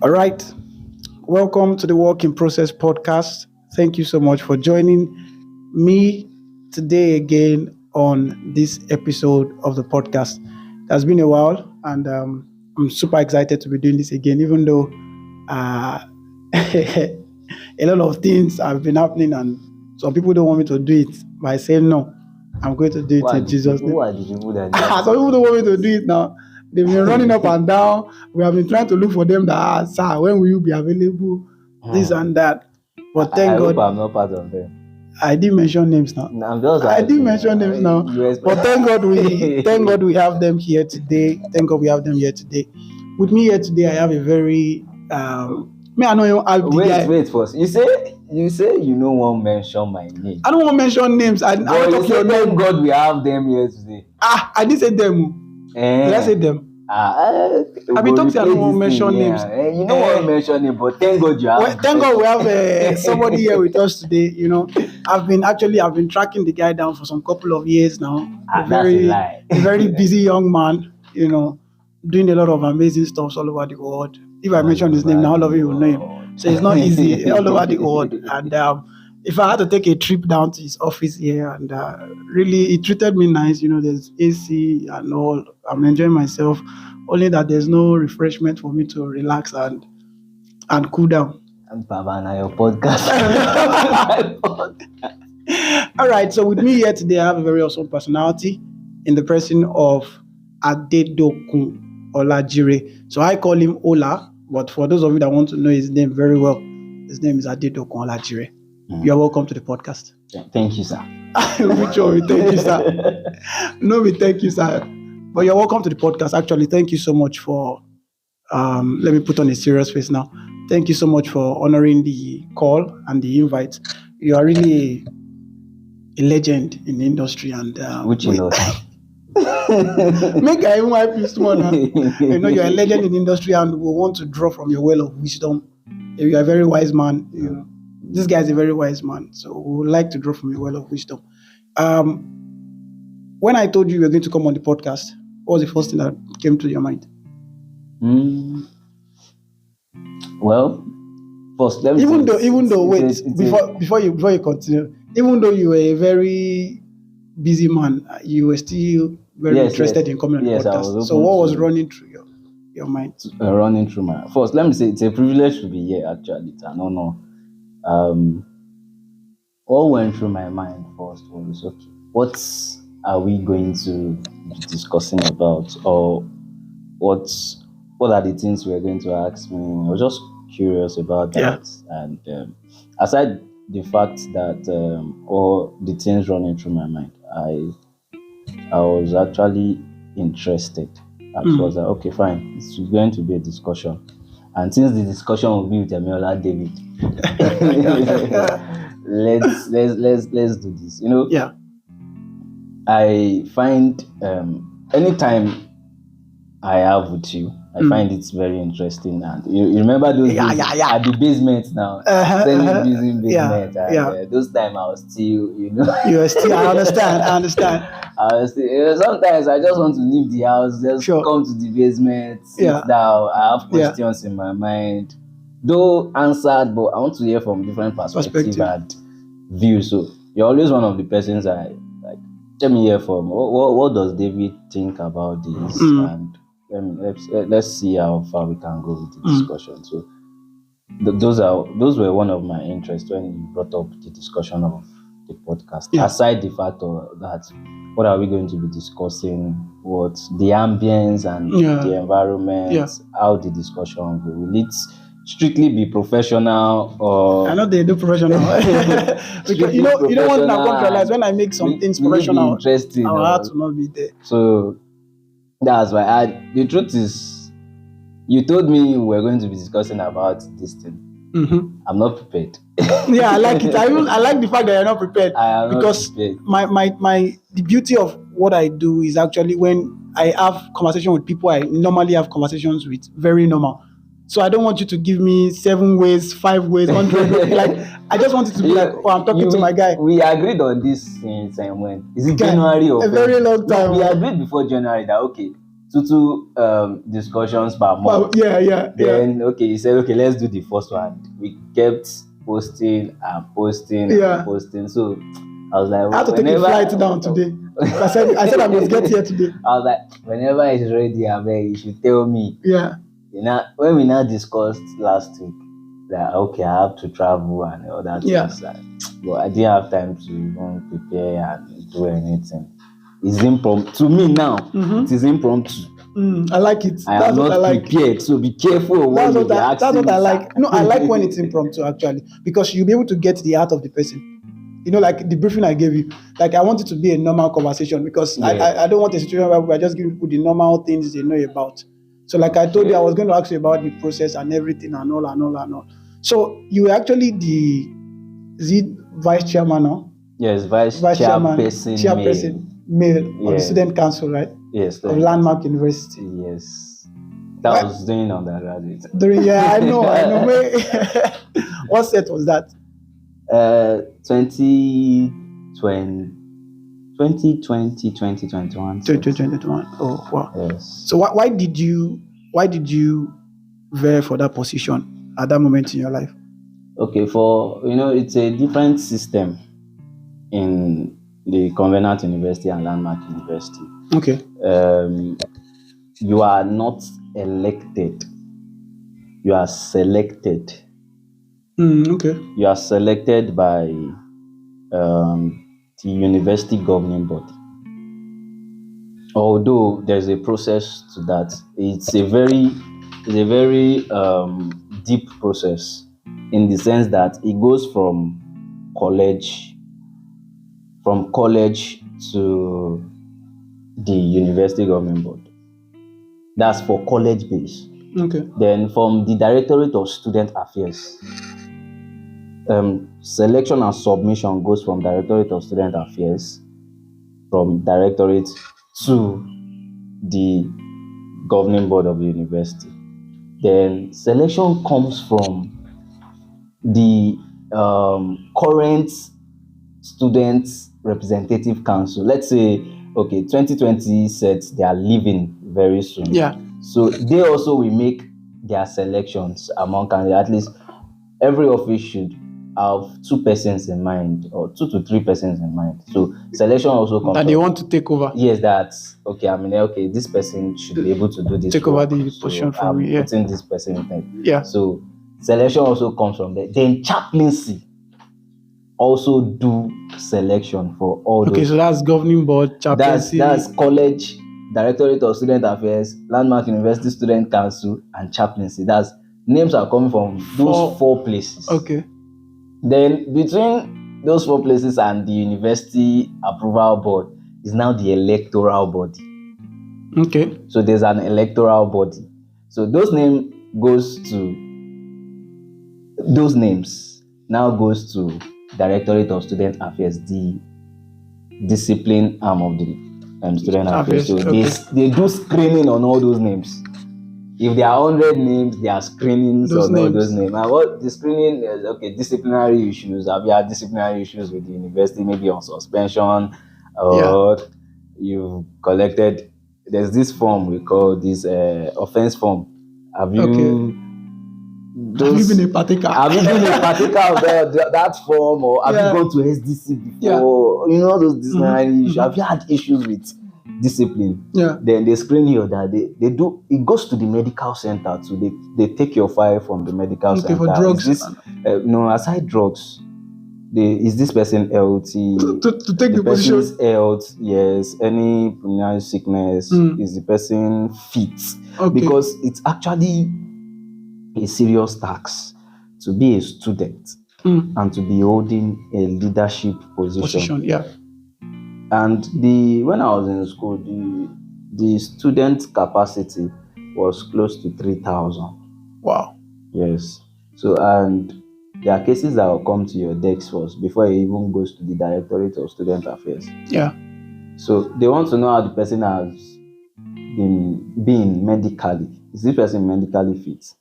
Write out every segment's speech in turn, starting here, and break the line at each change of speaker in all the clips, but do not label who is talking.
All right. Welcome to the Work in Process podcast. Thank you so much for joining me today again on this episode of the podcast. It has been a while, and I'm super excited to be doing this again, even though a lot of things have been happening, and some people don't want me to do it. But I say no, I'm going to do it in Jesus' name.
Who are the people that
Some people don't want me to do it now. They've been running up and down. We have been trying to look for them that, sir, when will you be available? This and that. But thank
I
God.
hope I'm not part of them.
I didn't mention names now. I didn't mention names now. But thank God we have them here today. Thank God we have them here today. With me here today, I have a very I know you
Wait first. You say you don't want to mention my name.
I don't want to mention names. I
But you say thank God we have them here today.
I didn't say them. Did I say them? I've been talking to I don't want to mention names.
You don't want to mention names, but thank God you have.
Well, thank God we have somebody here with us today. You know, I've been tracking the guy down for some couple of years now. A very busy young man. You know, doing a lot of amazing stuff all over the world. If I mention his name now, all of you will know him. So it's not easy all over the world. And if I had to take a trip down to his office here, and really, he treated me nice. You know, there's AC and all. I'm enjoying myself. Only that there's no refreshment for me to relax and cool down.
And Baba, now your podcast.
All right. So with me here today, I have a very awesome personality in the person of Adedokun Olajire. So I call him Ola, but for those of you that want to know his name very well, his name is Adedokun Olajire. You're welcome to the podcast.
Thank you, sir.
Which one? Thank you, sir. No, we thank you, sir. But you're welcome to the podcast. Actually, thank you so much for, let me put on a serious face now. Thank you so much for honoring the call and the invite. You are really a legend in the industry. And
which you know.
Make I even wipe this one. You know, you're a legend in the industry, and we want to draw from your well of wisdom. You're a very wise man. You know, this guy is a very wise man, so we would like to draw from your well of wisdom. When I told you were going to come on the podcast, what was the first thing that came to your mind?
Well, first, let me
before you continue, even though you were a very busy man, you were still very interested in coming on the podcast. So what was running through your mind?
Running through my first, let me say it's a privilege to be here. Actually, it's an honor. What went through my mind first was, okay, what are we going to be discussing about, or what are the things we're going to ask me? I was just curious about that. And aside the fact that all the things running through my mind, I was actually interested. I was like, okay, fine, it's going to be a discussion. And since the discussion will be with Emiola David, let's do this. You know, I find anytime I have with you, I find it's very interesting. And you remember those days at the basement now, using basement. Those times I was still, you know.
You were still. I understand.
I was still, sometimes I just want to leave the house, just come to the basement, sit down. I have questions in my mind, though answered, but I want to hear from different perspectives and views. So you're always one of the persons I like. Let me hear from. What does David think about this? And let's see how far we can go with the discussion. So those were one of my interests when you brought up the discussion of the podcast. Aside the fact that what are we going to be discussing, what the ambience and the environment, how the discussion will it strictly be professional, or
I know they do professional because you know what I've come to realize, when I make some things professional,
interesting,
our heart will not be there.
So that's why the truth is, you told me we were going to be discussing about this thing. I'm not prepared.
I like it. I like the fact that you're not prepared, because the beauty of what I do is actually when I have conversation with people I normally have conversations with, very normal. So I don't want you to give me 7 ways, 5 ways, 100 ways. Like, I just want it to be like, oh, I'm talking to my guy.
We agreed on this in when? Is it January or
a very long time.
We agreed before January that, okay, discussions per month. Then okay, he said, okay, let's do the first one. We kept posting and posting and posting. So I was like,
I had to take a flight down today. I said I must get here today.
I was like, whenever it's ready, I beg you should tell me.
Yeah.
When we now discussed last week that okay, I have to travel and all that things, but I didn't have time to even prepare and do anything. It's impromptu. To me now, it is impromptu.
I like it.
I am not prepared, so be careful.
That's what I like. No, I like when it's impromptu actually, because you'll be able to get the heart of the person. You know, like the briefing I gave you, like I want it to be a normal conversation because I don't want a situation where we are just giving people the normal things they know about. So like I told you, I was going to ask you about the process and everything and all. So you were actually the vice chairman now?
Yes, vice chairperson
male of the student council, right?
Yes.
Of Landmark University.
Yes. That was during undergraduate.
I know. What set was that?
2021.
Oh wow.
Yes.
So why did you vie for that position at that moment in your life?
Okay, it's a different system in the Covenant University and Landmark University.
Okay.
You are not elected. You are selected.
Okay.
You are selected by the university governing body. Although there's a process to that, it's a very deep process in the sense that it goes from college to the university governing board. That's for college base.
Okay.
Then from the Directorate of Student Affairs, selection and submission goes from Directorate of Student Affairs, from Directorate to the governing board of the university. Then selection comes from the current student representative council. Let's say, okay, 2020 sets, they are leaving very soon.
Yeah.
So they also will make their selections among candidates. At least every office should have 2 persons in mind, or 2 to 3 persons in mind. So selection also comes.
That they want to take over.
Yes, that's okay. This person should be able to do this.
Take over the position from me. Yeah.
Putting this person in time.
Yeah.
So selection also comes from there. Then chaplaincy also do selection for all those.
Okay, so that's governing board, chaplaincy.
That's college, Directorate of Student Affairs, Landmark University Student Council, and chaplaincy. That's names are coming from those 4 places.
Okay.
Then between those 4 places and the university approval board is now the electoral body.
Okay.
So there's an electoral body. So those names now goes to Directorate of Student Affairs, the discipline arm of the student affairs. So they do screening on all those names. If there are 100 names, there are screenings on all those names. And what the screening is, disciplinary issues. Have you had disciplinary issues with the university, maybe on suspension, or you've collected? There's this form we call this offense form. Have you been a partaker? Have you been a partaker of that form, or have you gone to SDC before? You know those disciplinary issues. Have you had issues with discipline?
Yeah.
Then they screen you that they do. It goes to the medical center too. They take your file from the medical center.
For drugs.
No, aside drugs. Is this person healthy?
To take the position.
Health, yes. Any pulmonary sickness? Is the person fit?
Okay.
Because it's actually a serious task to be a student and to be holding a leadership position.
Yeah.
And when I was in school, the student capacity was close to 3,000.
Wow.
Yes. So, and there are cases that will come to your desk first before it even goes to the Directorate of Student Affairs.
Yeah.
So they want to know how the person has been medically. Is this person medically fit,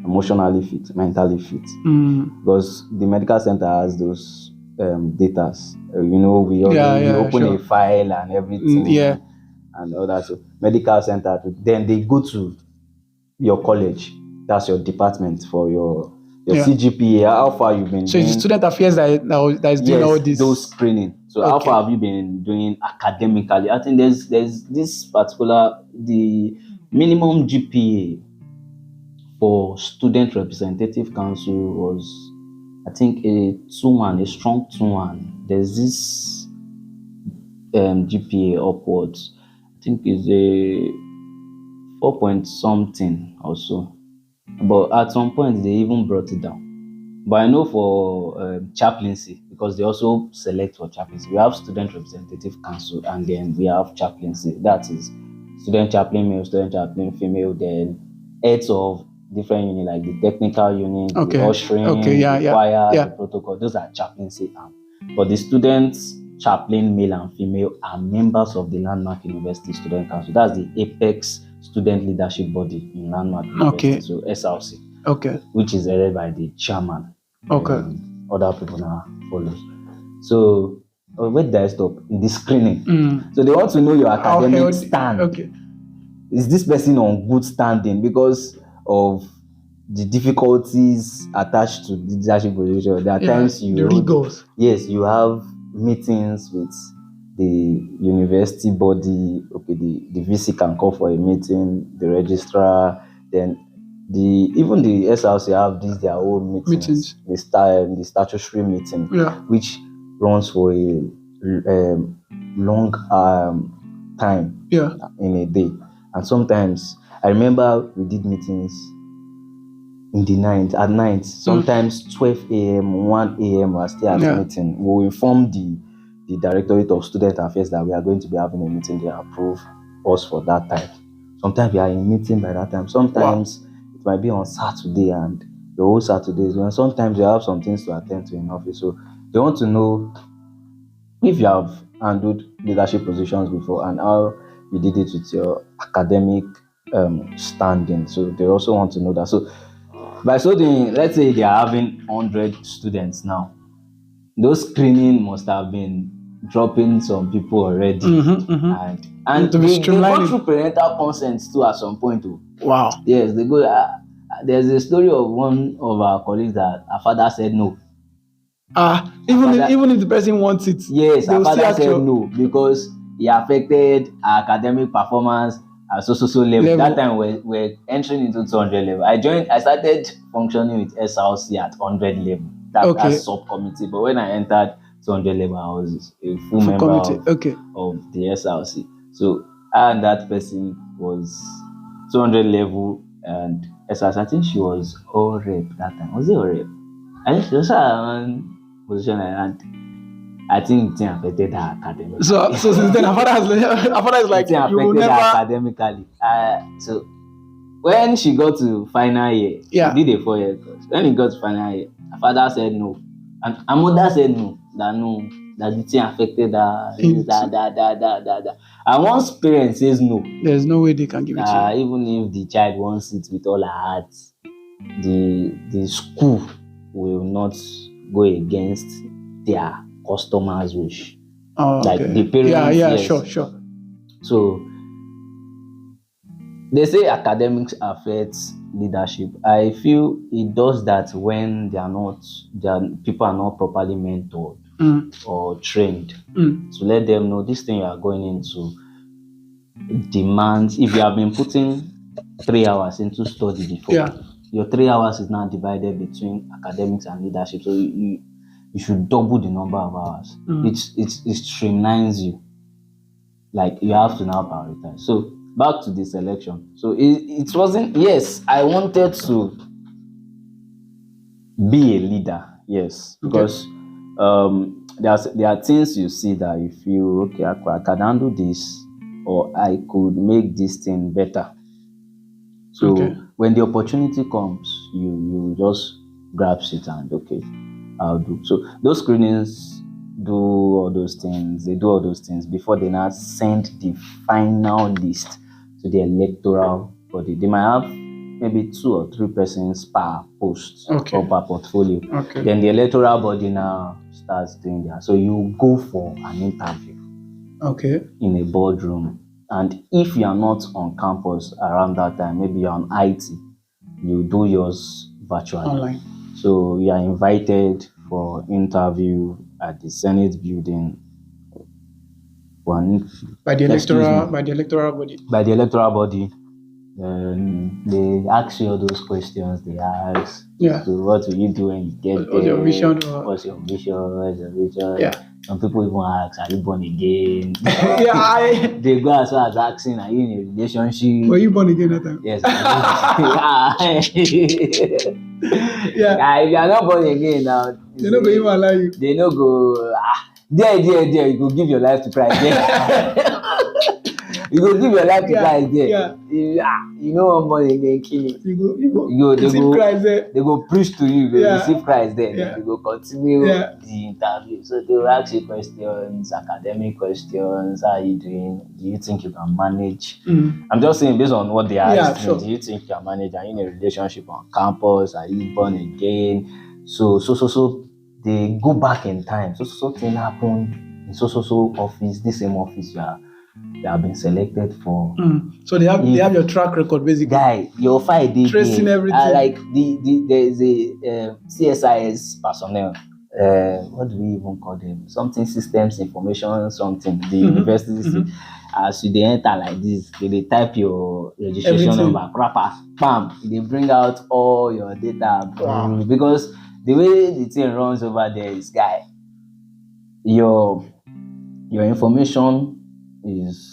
emotionally fit, mentally fit? Because the medical center has those data. We open a file and everything. and all that. So medical center, then they go to your college. That's your department for your CGPA. How far you've been?
So it's student affairs that is doing all this.
Those screening. So how far have you been doing academically? I think there's this particular, the minimum GPA for student representative council was, I think, a 2-1, a strong 2-1. There's this GPA upwards. I think it's a 4 point something or so. But at some point, they even brought it down. But I know for chaplaincy, because they also select for chaplaincy, we have student representative council, and then we have chaplaincy. That is student chaplain male, student chaplain female, then heads of different unit, like the technical unit, the ushering, the choir, the protocol. Those are chaplaincy arm. But the students chaplain male and female are members of the Landmark University Student Council. That's the apex student leadership body in Landmark University, so SRC, which is headed by the chairman. Other people now follows. So where did I stop? In the screening. So they want to know your academic stand. Is this person on good standing because of the difficulties attached to the leadership position? There are times you have meetings with the university body. The VC can call for a meeting, the registrar, then even the SRC have their own meetings. The statutory meeting, which runs for a long time in a day. And sometimes I remember we did meetings at night. Sometimes 12 a.m., 1 a.m. we are still at the meeting. We will inform the Directorate of Student Affairs that we are going to be having a meeting. They approve us for that time. Sometimes we are in meeting by that time. Sometimes it might be on Saturday, and the whole Saturday is when sometimes you have some things to attend to in office. So they want to know if you have handled leadership positions before and how you did it with your academic standing. So they also want to know that. So by so doing, let's say they are having 100 students now. Those screening must have been dropping some people already. And they go through parental consent too at some point too.
Wow.
Yes, they go. There's a story of one of our colleagues that her father said no.
Even if the person wants it.
Yes, her father said no because he affected her academic performance at so level. That time we're entering into 200 level. I started functioning with SRC at 100 level. That's subcommittee. But when I entered 200 level, I was a full member of the SRC. So I and that person was 200 level and SRC. I think she was all rep that time. Was it all rep? I think she was one position, and I think it affected her academically.
So since then, her father is like,
you will never academically. So when she got to final year, she did a 4-year course. When he got to final year, her father said no, and her mother said no, that the thing affected her. And once parents says no,
there's no way they can give it to you.
Even if the child wants it with all her heart, the school will not go against their customers' wish. The parents. Sure. So they say academics affect leadership. I feel it does that when people are not properly mentored or trained to let them know this thing you are going into demands. If you have been putting 3 hours into study before, your 3 hours is now divided between academics and leadership. So you should double the number of hours. It streamlines you. Like you have to now prioritize. So back to the selection. So it wasn't. Yes, I wanted to be a leader. Yes, because there are things you see that you feel okay. I can handle this, or I could make this thing better. So when the opportunity comes, you just grab it and I'll do. So those screenings do all those things. They do all those things before they now send the final list to the electoral body. They might have maybe 2 or 3 persons per post or per portfolio. Then the electoral body now starts doing that. So you go for an interview in a boardroom, And if you are not on campus around that time, maybe you're on IT, you do yours virtually.
Online.
So you are invited for interview at the Senate building.
By the electoral body.
By the electoral body. They ask you all those questions. They ask, so what will you do when you get there?
What's your vision?
What's your vision?
Yeah.
Some people even ask, are you born again?
They
go as far as asking, are you in a relationship?
Were you born again that time?
Yes.
Yeah.
If you are not born again now,
they not go even allow you.
They no go. There. You go give your life to Christ there. You go give your life to Christ there.
Yeah.
You know one born again, kill it.
You go. Receive Christ there.
They go preach to you. You go receive Christ there.
Yeah.
You go continue the interview. So they will ask you questions, academic questions. How are you doing? Do you think you can manage? I'm just saying based on what they asked.
Sure.
Do you think you can manage? Are you in a relationship on campus? Are you born again? So they go back in time. So thing happened in so office. This same office you have been selected for.
So they have your track record basically.
Guy, your file they
tracing everything.
Like there is a CSIS personnel. What do we even call them? Something systems information something. The university. As you enter like this, they type your registration number, proper, bam. They bring out all your data, because the way the thing runs over there is, guy, your information is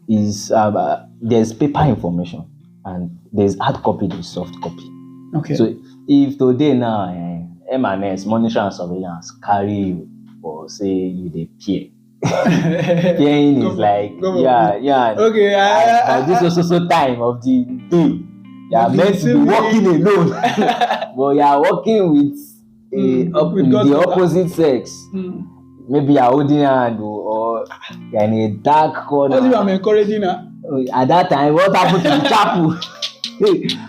there's paper information and there's hard copy, there's soft copy.
Okay.
So if today now M&S, monitoring and surveillance, carry you or say you dey peer. Peering is like
Okay.
But this is also time of the day. You are meant to be working alone, but you are working with the opposite sex. Maybe you are holding hand or you are in a dark corner.
What if I'm encouraging her?
At that time, what happened to the chapel?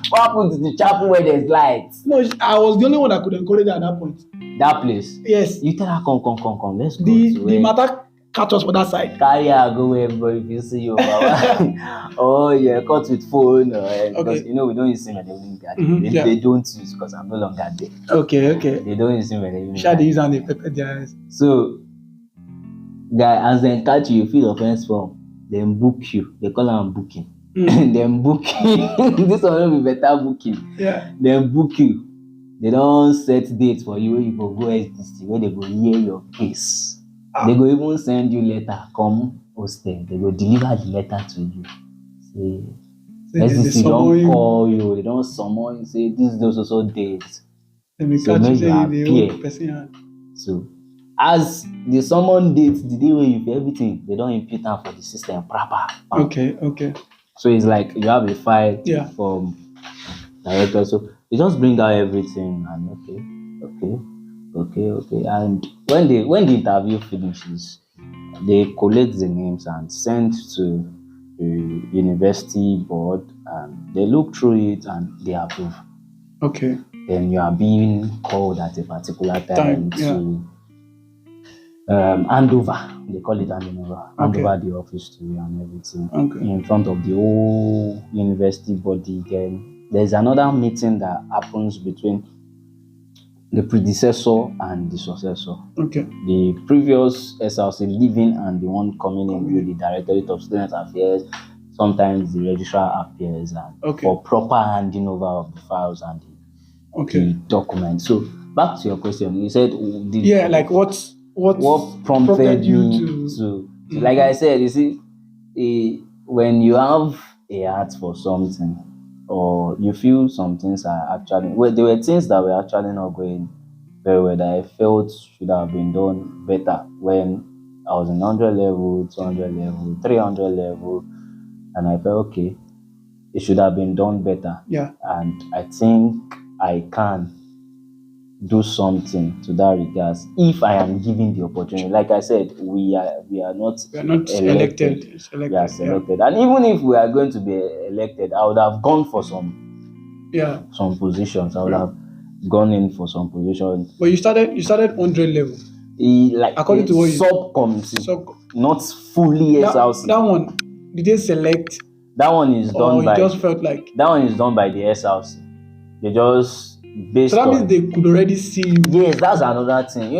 What happened to the chapel where there's lights?
No, I was the only one that could encourage her at that point.
That place?
Yes.
You tell her, come, let's go.
The matter cut us for that side.
Carry her, go where everybody will see you. Oh, yeah, cut with phone. Because, we don't use SIM and everything. They don't use because I'm no longer there.
Okay.
They don't use SIM and everything.
Shall they use and they pepper their eyes?
So, guy, as they catch you fill offense form, then book you. They call them booking. Then booking. This one will be better booking.
Yeah.
Then book you. They don't set dates for you where you go SDC, where they go hear your case. They go even send you letter, come hostel. They go deliver the letter to you. Say SDC don't call you. They don't summon you. Say this is also dates.
So
make you appear. So as the summon date, the day where you pay everything, they don't impute them for the system proper.
Okay.
So it's like you have a file from director. So you just bring out everything and okay. And when the interview finishes, they collect the names and send to the university board, and they look through it and they approve.
Okay.
Then you are being called at a particular time to hand over. They call it hand over the office to you and everything in front of the whole university body. Then there's another meeting that happens between the predecessor and the successor.
Okay.
The previous SLC leaving and the one coming in with the Directorate of Student Affairs. Sometimes the registrar appears and for proper handing over of the files and the documents. So back to your question, you said what prompted you to like I said, you see, when you have a heart for something, or you feel some things are actually there were things that were actually not going very well that I felt should have been done better when I was in 100 level, 200 level, 300 level, and I felt okay, it should have been done better.
Yeah.
And I think I can do something to that regards if I am given the opportunity. Like I said, we are not
elected.
We are selected. And even if we are going to be elected, I would have gone for some positions. I would have gone in for some positions.
But you started 100 level.
According to what subcommittee, not fully SLC.
That one, did they select?
That one is done by.
Just felt like
that one is done by the SRC. They just based.
So that means they could already see you.
Yes, that's another thing.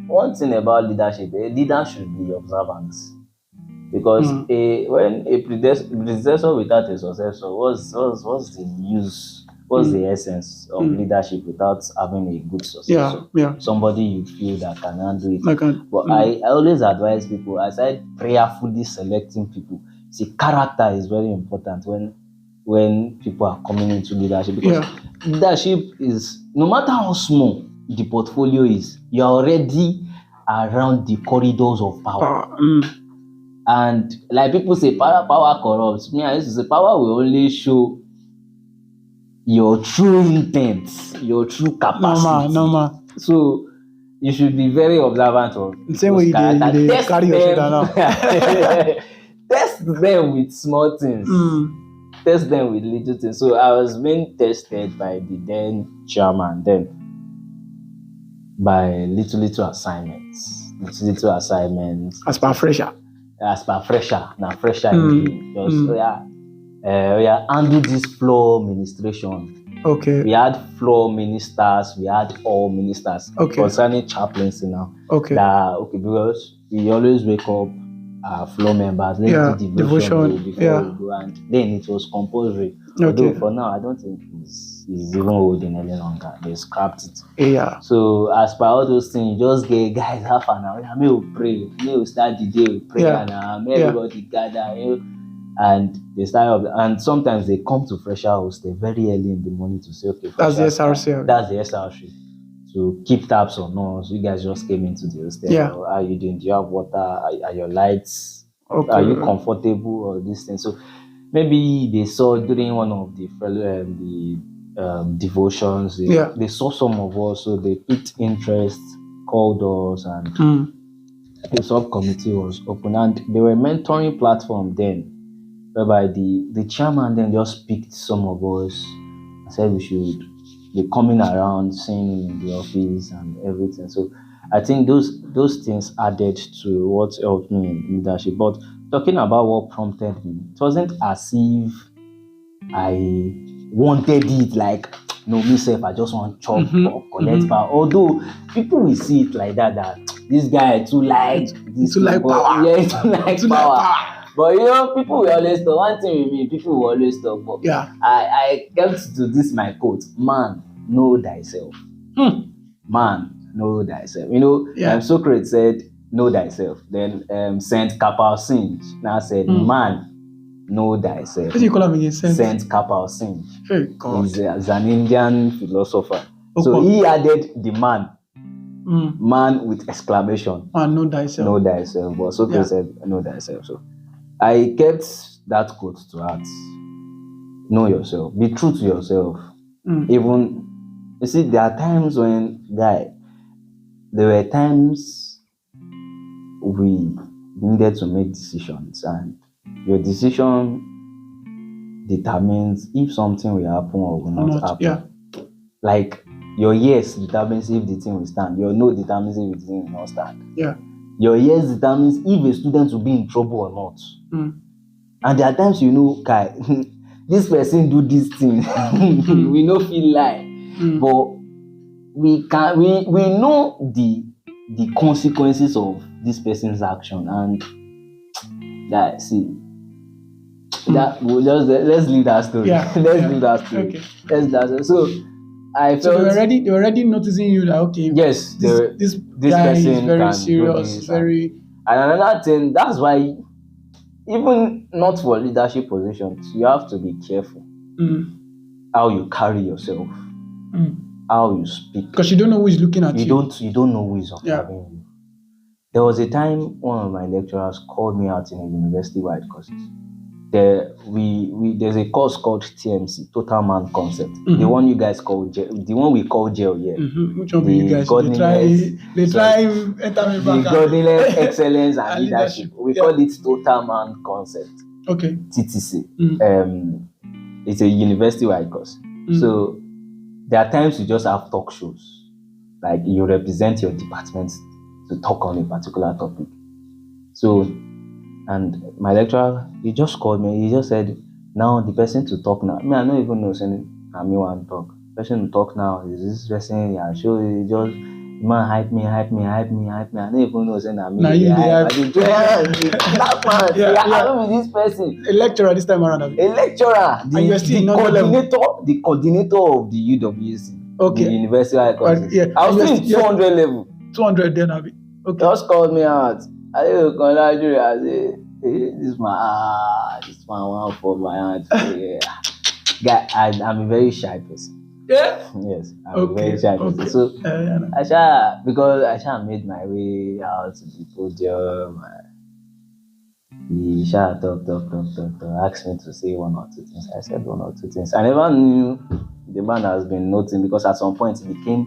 One thing about leadership, a leader should be observant. Because when a predecessor without a successor, what's the use? What's the essence of leadership without having a good successor?
Yeah.
Somebody you feel that can handle it. But I always advise people, aside prayerfully selecting people, see, character is very important when people are coming into leadership. Because leadership is, no matter how small the portfolio is, you're already around the corridors of power. And like people say, power corrupts. Me, I used to say power will only show your true intent, your true capacity.
Normal.
So you should be very observant of
the same way you carry yourself down.
Test them with small things. Test them with little things. So I was being tested by the then chairman, then by little assignments.
As per fresher.
Now fresher. Handle this floor administration.
Okay.
We had floor ministers, we had all ministers. Concerning chaplaincy now. Because we always wake up our floor members, let's do devotion before we go, and then it was compulsory. Although for now I don't think it's even holding any longer. They scrapped it. So as per all those things, you just get guys half an hour. May we pray, may we start the day with prayer now, may everybody gather, and they start up, and sometimes they come to fresher hostel very early in the morning to say, okay,
that's the SRC.
That's the SRC. To keep tabs on us. You guys just came into the hostel. How are you doing? Do you have water? Are your lights? Are you comfortable? Or this thing? So maybe they saw during one of the devotions. They saw some of us, so they picked interest, called us, and the subcommittee was open, and they were mentoring platform then, whereby the chairman then just picked some of us and said we should be coming around, seeing him in the office and everything. So I think those things added to what helped me in leadership. But talking about what prompted me, it wasn't as if I wanted it, like, no, myself, I just want to chop or collect power. Although people will see it like that this guy too like
power.
Yeah, too like power. But people will always talk. One thing with me, people will always talk. But I kept to this my quote: "Man, know thyself." Man, know thyself. Socrates said, "Know thyself." Then Saint Kapal-Singe now said, "Man, know thyself."
What do you call him again?
Saint Kapal-Singe. He's an Indian philosopher.
Okay.
So he added the man. Man with exclamation.
Man, know thyself.
Know thyself. But Socrates said, know thyself. So I kept that quote to heart. Know yourself. Be true to yourself. Even, you see, there are times when, there were times we needed to make decisions, and your decision determines if something will happen or will not happen. Like, your yes determines if the thing will stand. Your no determines if the thing will not stand. Your yes determines if a student will be in trouble or not. And there are times Kai, this person do this thing. We no feel like, but we know the consequences of this person's action, and let's leave that story. Let's leave that story. Okay. So I felt,
so they were already noticing you, like, okay,
yes,
this guy is very serious, very.
And another thing, that's why, even not for leadership positions, you have to be careful how you carry yourself, how you speak,
because you don't know who is looking at you.
You don't know who is observing you. There was a time one of my lecturers called me out in a university-wide course. There's a course called TMC, Total Man Concept. The one you guys call the one we call jail here.
Which one you guys? They try enter me back.
The godliness, excellence, and leadership. We call it Total Man Concept.
Okay.
TTC. It's a university-wide course. So there are times you just have talk shows, like you represent your department to talk on a particular topic. So And my lecturer, he just called me. He just said, now the person to talk now. I mean, I don't even know saying me want to talk. The person to talk now is this person. Yeah, sure. He just man hype me. I don't even know saying me.
Now you hype.
That man. I don't be this person.
A lecturer this time around.
A lecturer. The coordinator of the UWC.
Okay.
The University of Courses.
Yeah.
I was still 200 level.
200 then, Abi. Okay.
Just called me out. Adedokun, Olajire. I say, hey, this man want for my hand. Yeah. Guy, I'm a very shy person.
Yeah.
Yes, I'm a very shy person. So I made my way out to the podium. He talk, asked me to say one or two things. I said one or two things. I never knew the man has been noting, because at some point he became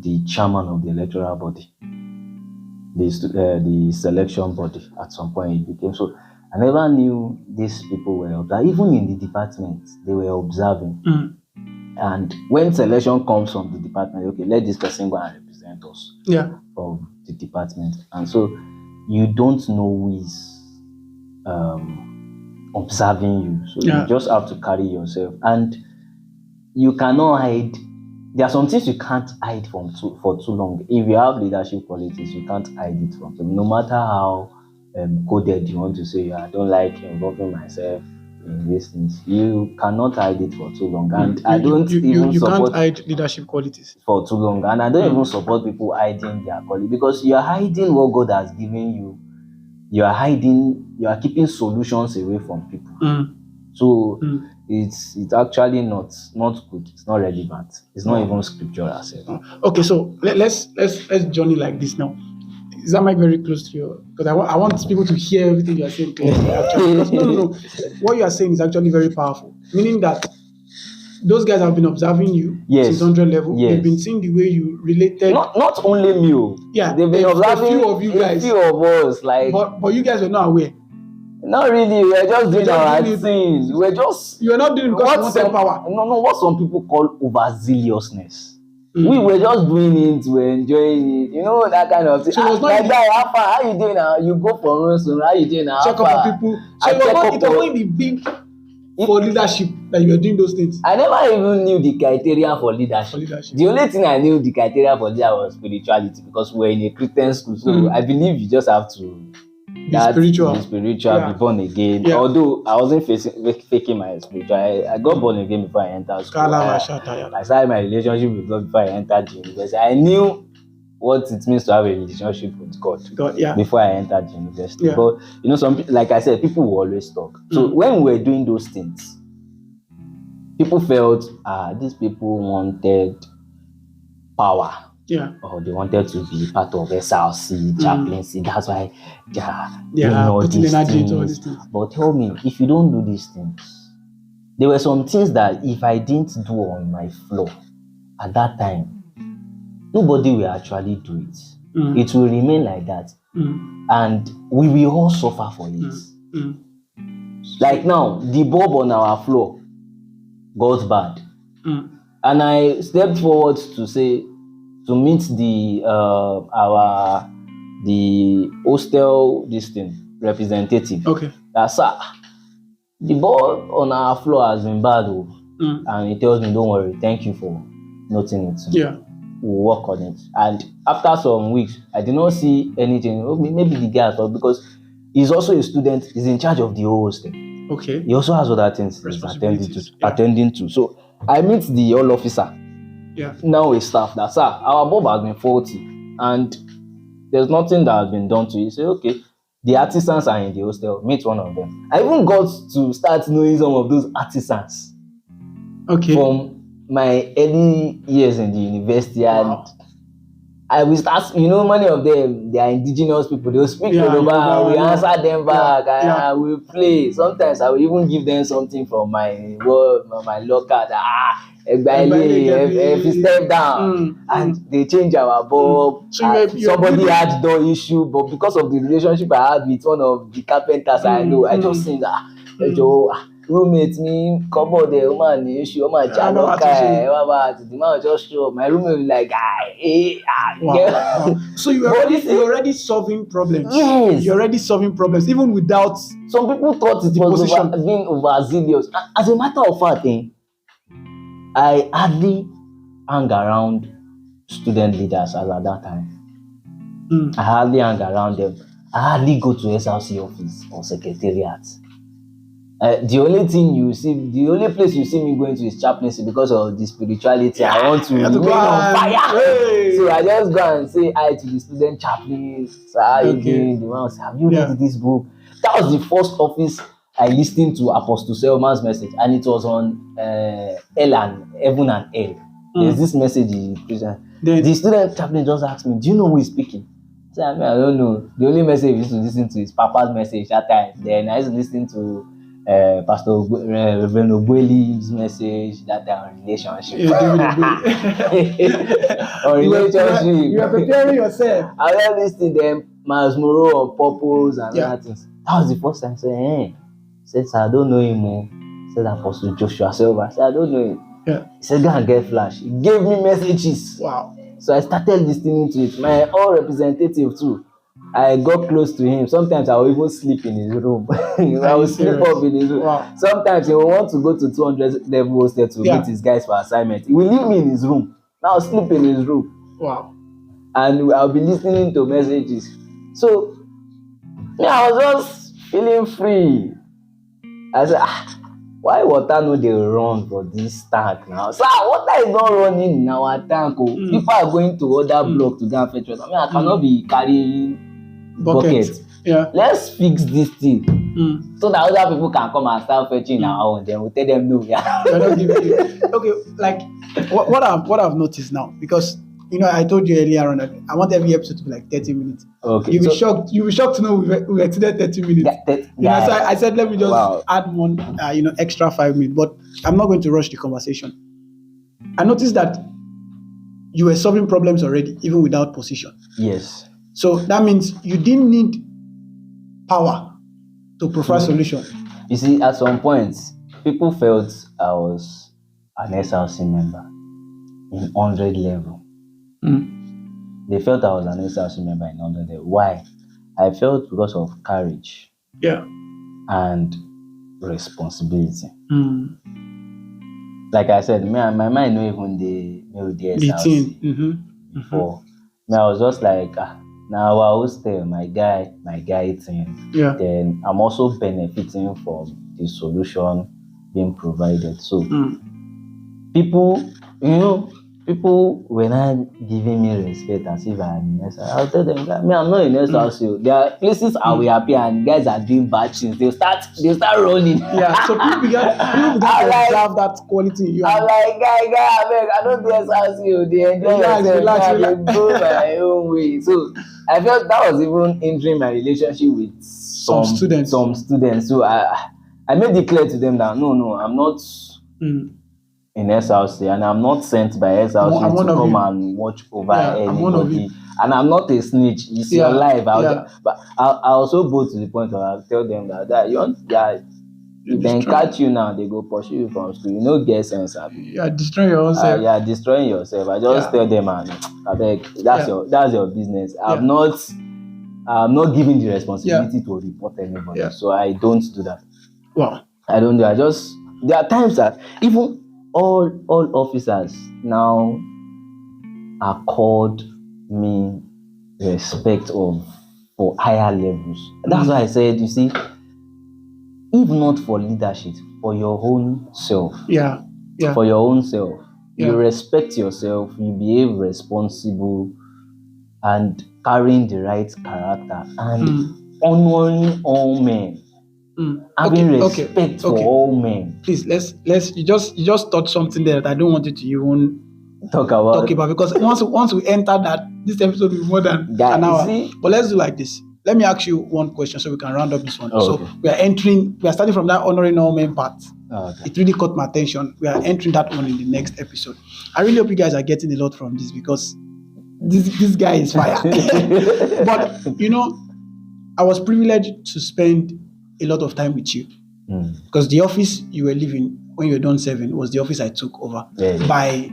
the chairman of the electoral body, the selection body. At some point he became. So I never knew these people were observing. Even in the department, they were observing. And when selection comes from the department, okay, let this person go and represent us from the department. And so you don't know who is observing you. So you just have to carry yourself. And you cannot hide. There are some things you can't hide for too long. If you have leadership qualities, you can't hide it from them. No matter how coded you want to say, I don't like involving myself in these things, you cannot hide it for too long. And I don't even support.
You can't hide leadership qualities
for too long. And I don't even support people hiding their qualities, because you are hiding what God has given you. You are keeping solutions away from people. So it's actually not good. It's not relevant. It's not even scriptural.
Okay, so let's journey like this now. Is that mic very close to you? Because I want people to hear everything you are saying clearly. Actually, no. What you are saying is actually very powerful. Meaning that those guys have been observing you since 100 level. They've been seeing the way you related.
Not only me.
Yeah,
they've been observing
a few of you guys.
A few of us, like.
But you guys were not aware.
Not really. We're just doing our things. We're just.
You are not doing because you want power.
No. What some people call overzealousness. We were just doing it. We're enjoying it. You know, that kind of thing. So it was not how you doing now? You go for runs. How you doing now?
Check up on people. So it was not the big for leadership that you were doing those things.
I never even knew the criteria for leadership. The only thing I knew the criteria for leadership was spirituality, because we're in a Christian school. So I believe you just have to
be spiritual,
be born again. Although I wasn't faking my spiritual, I got born again before I entered school. I started my relationship with God before I entered the university. I knew what it means to have a relationship with God before I entered the university. But you know, like I said, people will always talk. So when we were doing those things, people felt these people wanted power. Or they wanted to be part of SRC, chaplaincy. That's why
putting energy into all these things.
But tell me, if you don't do these things, there were some things that if I didn't do on my floor at that time, nobody will actually do it. It will remain like that. And we will all suffer for it. Like now, the bulb on our floor got bad. And I stepped forward to meet the hostel representative.
Okay.
That sir, the bulb on our floor has been bad. And he tells me, don't worry, thank you for noting it. We'll work on it. And after some weeks, I did not see anything. Maybe the guy thought, because he's also a student, he's in charge of the whole hostel.
Okay.
He also has other things he's attending to. So I meet the hall officer. Now a staff that, sir, our bulb has been faulty and there's nothing that has been done to it. He said, okay, the artisans are in the hostel, meet one of them. I even got to start knowing some of those artisans from my early years in the university. And I will start, many of them, they are indigenous people. They will speak Yoruba, we answer them back, I will play. Sometimes I will even give them something from my locker. If you step down, and they change our bulb. Somebody had door issue, but because of the relationship I had with one of the carpenters I know, I just think that roommate me cupboard the woman issue, woman the man just show up. My roommate was like,
Wow. So you're already solving problems.
Yes.
You're already solving problems even without.
Some people thought it was being overzealous. As a matter of fact, I hardly hang around student leaders as at that time. I hardly hang around them. I hardly go to SRC office or secretariat. The only place you see me going to is chaplaincy because of the spirituality. I want to be on fire. Hey. So I just go and say hi to the student chaplain. So how you doing? The man will say, have you read this book? That was the first office I listened to Apostle Selman's message, and it was on Heaven and Hell. There's this message he presented. The student chaplain just asked me, do you know who is speaking? I said, I don't know. The only message I used to listen to is Papa's message that time. Then I used to listen to Pastor Reverend Obueli's message that time on relationship. On relationship.
You are preparing yourself.
I was listening to them, Miles Moreau on purpose and other things. That was the first time I said, He said, I don't know him. He said, Apostle Joshua Silva. I said, I don't know him. He said, go and get flash. He gave me messages.
Wow.
So I started listening to it. My own representative too. I got close to him. Sometimes I will even sleep in his room. I will sleep up in his room. Wow. Sometimes he will want to go to 200 level hostel to meet his guys for assignment. He will leave me in his room. Now I'll sleep in his room.
Wow.
And I'll be listening to messages. So I was just feeling free. I said, why water no dey run for this tank now? So water is not running in our tank. People are going to other block to go and fetch water. I cannot be carrying bucket. Let's fix this thing so that other people can come and start fetching our own. Then we'll tell them no.
Okay, like what I've noticed now, because I told you earlier on that I want every episode to be like 30 minutes.
Okay.
You'll be shocked to know we exceeded 30 minutes. So I said let me just add one extra 5 minutes, but I'm not going to rush the conversation. I noticed that you were solving problems already, even without position.
Yes.
So that means you didn't need power to provide solution.
You see, at some point, people felt I was an SRC member in 100 level. They felt I was an SRC member in 100 level. Why? I felt because of courage. And responsibility. Like I said, my mind no even the SRC before. I was just like, now I will stay my guy thing. Then I'm also benefiting from the solution being provided. So people were not giving me respect as if I'm an SRC. I'll tell them, I'm not an SRC. There are places I will appear and guys are doing bad things. They start running.
So people began to have that quality.
I'm like, guy, I don't do SRC. They enjoy yourself. They go my own way. So I felt that was even hindering my relationship with some students. So I made it clear to them that no, I'm not in SRC, and I'm not sent by SRC to come and watch over anybody. And I'm not a snitch. It's your life. But I also go to the point where I tell them that if they catch you now, they go pursue you from school. You know, get sense.
You are destroying your own self.
You are destroying yourself. I just tell them, I beg, that's your business. I'm not giving the responsibility to report anybody. So I don't do that.
Wow.
I don't do. There are times that even all officers now accord me respect for higher levels. That's why I said, you see, if not for leadership, for your own self. For your own self. You respect yourself, you behave responsible and carrying the right character and honoring all men. Having respect for all men.
Please, let's you just touched something there that I don't want you to even talk about because once we enter that, this episode will be more than an hour. But let's do like this. Let me ask you one question so we can round up this one. So we are starting from that honoring all men part. It really caught my attention. We are entering that one in the next episode. I really hope you guys are getting a lot from this because this guy is fire. But I was privileged to spend a lot of time with you. Because the office you were living when you were done serving was the office I took over by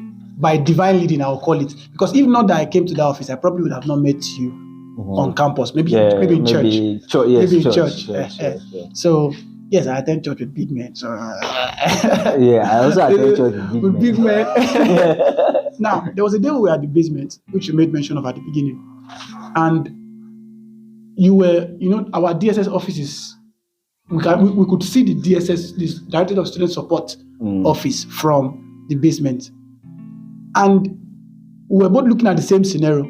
divine leading, I'll call it. Because if not that I came to that office, I probably would have not met you on campus. Maybe in church. Maybe in church. So yes, I attend church with big men. So
I also attend church with big men.
Now there was a day we were at the basement, which you made mention of at the beginning, and you were, our DSS offices. We could see the DSS, this Director of Student Support office from the basement, and we were both looking at the same scenario.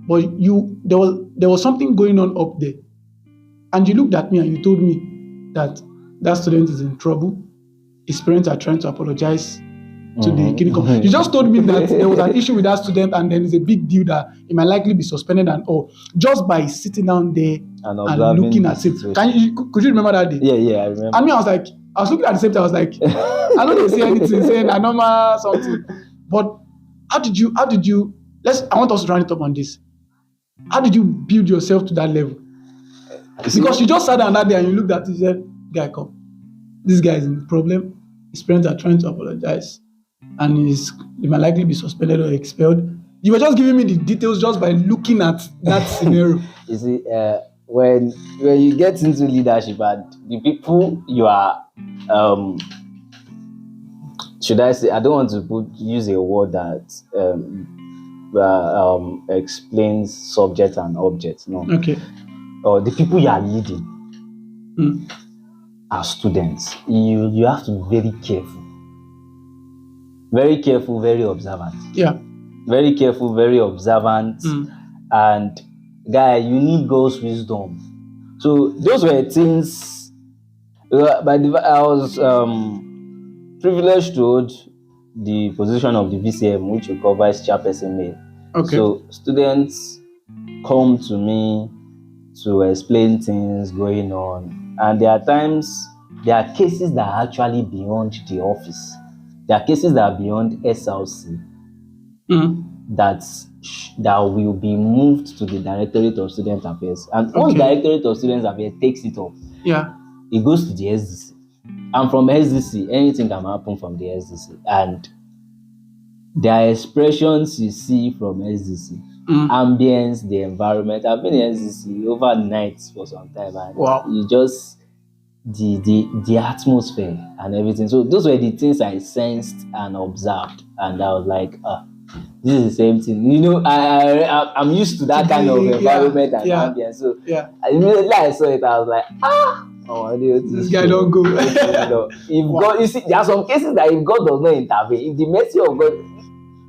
But there was something going on up there, and you looked at me and you told me that student is in trouble. His parents are trying to apologize to the clinical. You just told me that there was an issue with that student, and then it's a big deal that he might likely be suspended and all, just by sitting down there and looking at him. Could you remember that day?
Yeah, I remember.
I mean, I was looking at the same time. I was like, I don't see anything saying a normal something. But how did you? I want us to run it up on this. How did you build yourself to that level? Because you just sat down that day and you looked at it and said, "Guy, come. This guy is in problem. His parents are trying to apologize, and he might likely be suspended or expelled." You were just giving me the details just by looking at that scenario.
You see, when you get into leadership and the people you are, should I say, I don't want to use a word that explains subject and object. No.
Okay.
The people you are leading are students. You have to be very careful. Very careful, very observant.
Yeah.
Very careful, very observant. And guy, you need God's wisdom. So those were things. I was privileged to hold the position of the VCM, which we cover as chairperson male.
Okay.
So students come to me to explain things going on, and there are cases that are actually beyond the office. There are cases that are beyond SLC that will be moved to the Directorate of Student Affairs. And once Directorate of Student Affairs takes it up, it goes to the SDC. And from SDC, anything can happen from the SDC. And there are expressions you see from SDC, ambience, the environment. I've been in SDC overnight for some time, and you just the atmosphere and everything. So those were the things I sensed and observed, and I was like, this is the same thing. I'm used to that kind of environment and ambience. So immediately I saw it, I was like,
this guy don't go.
If God, you see, there are some cases that if God does not intervene, if the mercy of God,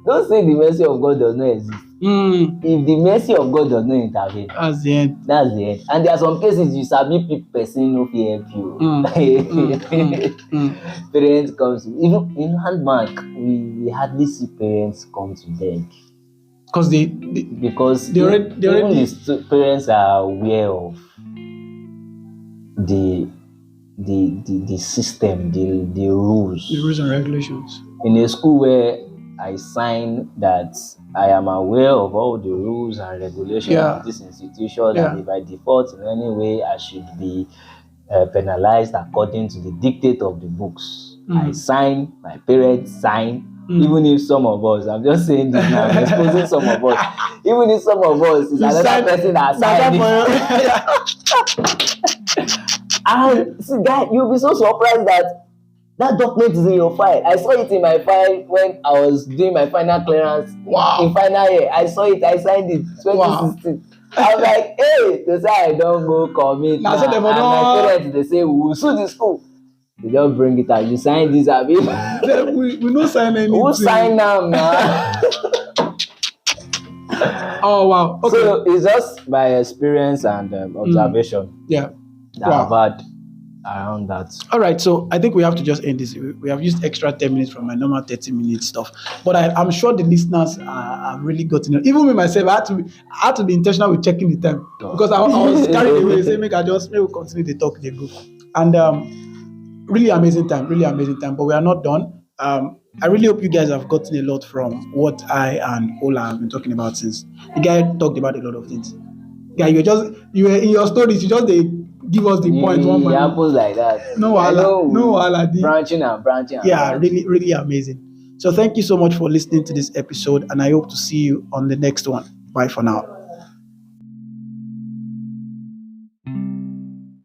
don't say the mercy of God does not exist. If the mercy of God does not intervene,
that's the end.
And there are some cases you sabi person no fit help you. Parents comes, even in handbank, we hardly see parents come to beg.
Because they already
parents are aware of the system, the rules.
The rules and regulations.
In a school where I sign that I am aware of all the rules and regulations of this institution, and if I default in any way, I should be penalized according to the dictate of the books. I sign, my parents sign, even if some of us, I'm just saying this now, I'm exposing some of us, even if some of us is another person that signed it. And see, guy, you'll be so surprised that document is in your file. I saw it in my file when I was doing my final clearance in final year. I saw it, I signed it, 2016. I was like, hey, they say I don't go commit. Now, and my parents, they say, we will sue the school. You don't bring it out. You sign this, Abi.
We don't sign anything.
Who sign now, man?
Oh, wow. Okay.
So it's just by experience and observation.
That
I've had around that.
All right, so I think we have to just end this. We have used extra 10 minutes from my normal 30-minute stuff, but I'm sure the listeners are really gotten it. Even with myself, I had to be intentional with checking the time because I was carried away. Say, maybe we'll continue the talk, they go. And really amazing time. But we are not done. I really hope you guys have gotten a lot from what I and Ola have been talking about since. The guy talked about a lot of things. Guy, you were in your stories, you just give us the point.
It happens like that.
No wahala.
Branching and branching.
Yeah, really, really amazing. So thank you so much for listening to this episode, and I hope to see you on the next one. Bye for now.